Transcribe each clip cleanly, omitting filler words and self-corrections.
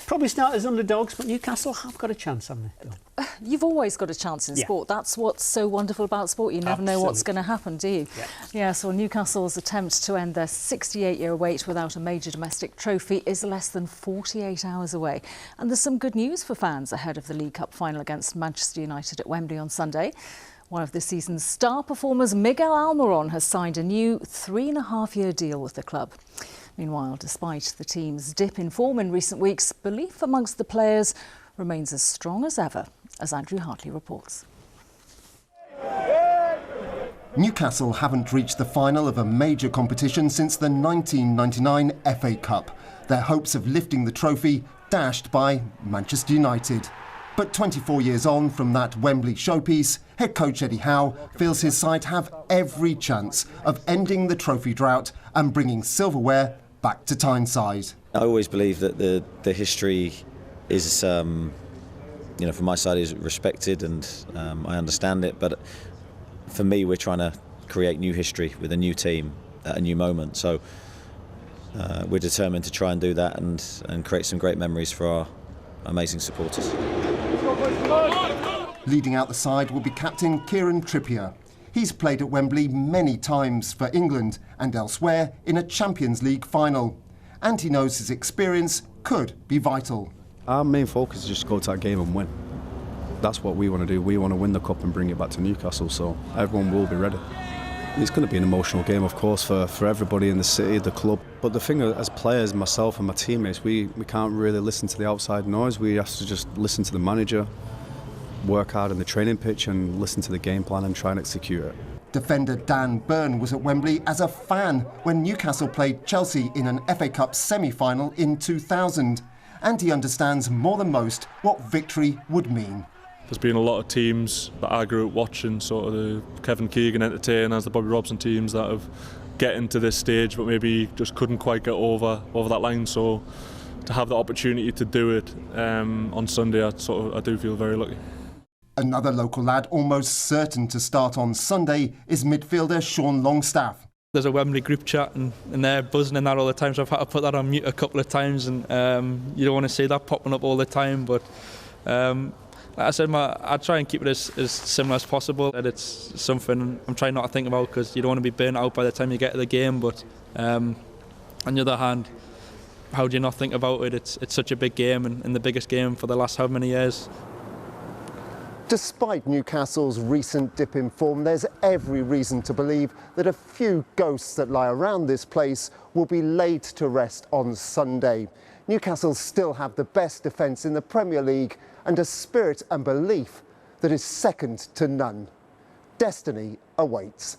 Probably start as underdogs, but Newcastle have got a chance, haven't they? You've always got a chance in sport. That's what's so wonderful about sport. You never know what's going to happen, do you? So Newcastle's attempt to end their 68-year wait without a major domestic trophy is less than 48 hours away. And there's some good news for fans ahead of the League Cup final against Manchester United at Wembley on Sunday. One of this season's star performers, Miguel Almiron, has signed a new 3.5-year deal with the club. Meanwhile, despite the team's dip in form in recent weeks, belief amongst the players remains as strong as ever, as Andrew Hartley reports. Newcastle haven't reached the final of a major competition since the 1999 FA Cup. Their hopes of lifting the trophy dashed by Manchester United. But 24 years on from that Wembley showpiece, head coach Eddie Howe feels his side have every chance of ending the trophy drought and bringing silverware back to Tyneside. I always believe that the history is, from my side, is respected, and I understand it. But for me, we're trying to create new history with a new team at a new moment. So we're determined to try and do that and create some great memories for our amazing supporters. Leading out the side will be captain Kieran Trippier. He's played at Wembley many times for England and elsewhere in a Champions League final. And he knows his experience could be vital. Our main focus is just to go to that game and win. That's what we want to do. We want to win the cup and bring it back to Newcastle, so everyone will be ready. It's going to be an emotional game, of course, for everybody in the city, the club. But the thing, as players, myself and my teammates, we can't really listen to the outside noise. We have to just listen to the manager, work hard in the training pitch and listen to the game plan and try and execute it. Defender Dan Burn was at Wembley as a fan when Newcastle played Chelsea in an FA Cup semi-final in 2000. And he understands more than most what victory would mean. There's been a lot of teams that I grew up watching, sort of the Kevin Keegan entertainers, the Bobby Robson teams that have getting to this stage but maybe just couldn't quite get over that line. So to have the opportunity to do it on Sunday, I do feel very lucky. Another local lad almost certain to start on Sunday is midfielder Sean Longstaff. There's a Wembley group chat and they're buzzing in that all the time, so I've had to put that on mute a couple of times, and you don't want to see that popping up all the time, but like I said, I try and keep it as similar as possible. And it's something I'm trying not to think about because you don't want to be burnt out by the time you get to the game, but on the other hand, how do you not think about it? It's such a big game and the biggest game for the last how many years. Despite Newcastle's recent dip in form, there's every reason to believe that a few ghosts that lie around this place will be laid to rest on Sunday. Newcastle still have the best defence in the Premier League and a spirit and belief that is second to none. Destiny awaits.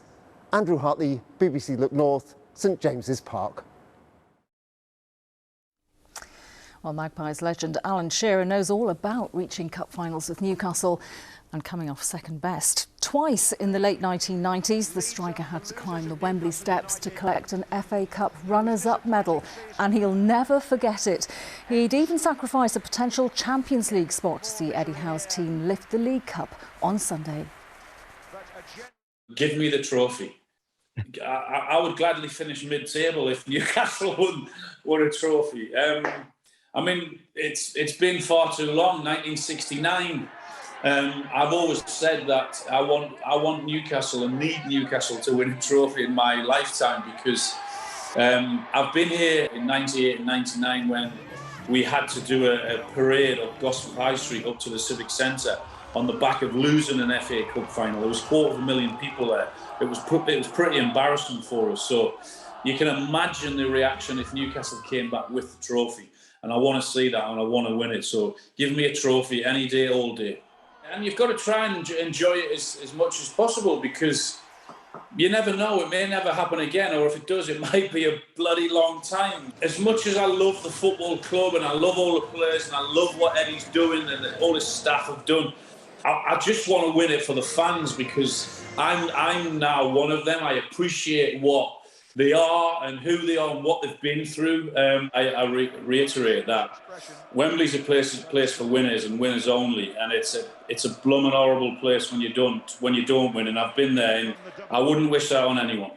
Andrew Hartley, BBC Look North, St James's Park. Well, Magpies legend Alan Shearer knows all about reaching cup finals with Newcastle and coming off second best. Twice in the late 1990s, the striker had to climb the Wembley steps to collect an FA Cup runners-up medal, and he'll never forget it. He'd even sacrificed a potential Champions League spot to see Eddie Howe's team lift the League Cup on Sunday. Give me the trophy. I would gladly finish mid-table if Newcastle won a trophy. I mean, it's been far too long. 1969. I've always said that I want Newcastle and need Newcastle to win a trophy in my lifetime, because I've been here in 98 and 99 when we had to do a parade up Gosford High Street up to the Civic Centre on the back of losing an FA Cup final. There was 250,000 people there. It was pretty embarrassing for us. So you can imagine the reaction if Newcastle came back with the trophy. And I want to see that, and I want to win it. So give me a trophy any day, all day. And you've got to try and enjoy it as much as possible, because you never know, it may never happen again, or if it does, it might be a bloody long time. As much as I love the football club and I love all the players and I love what Eddie's doing and all his staff have done, I just want to win it for the fans, because I'm now one of them. I appreciate what they are and who they are and what they've been through. I reiterate that Wembley's a place for winners and winners only, and it's a blooming horrible place when you don't win. And I've been there, and I wouldn't wish that on anyone.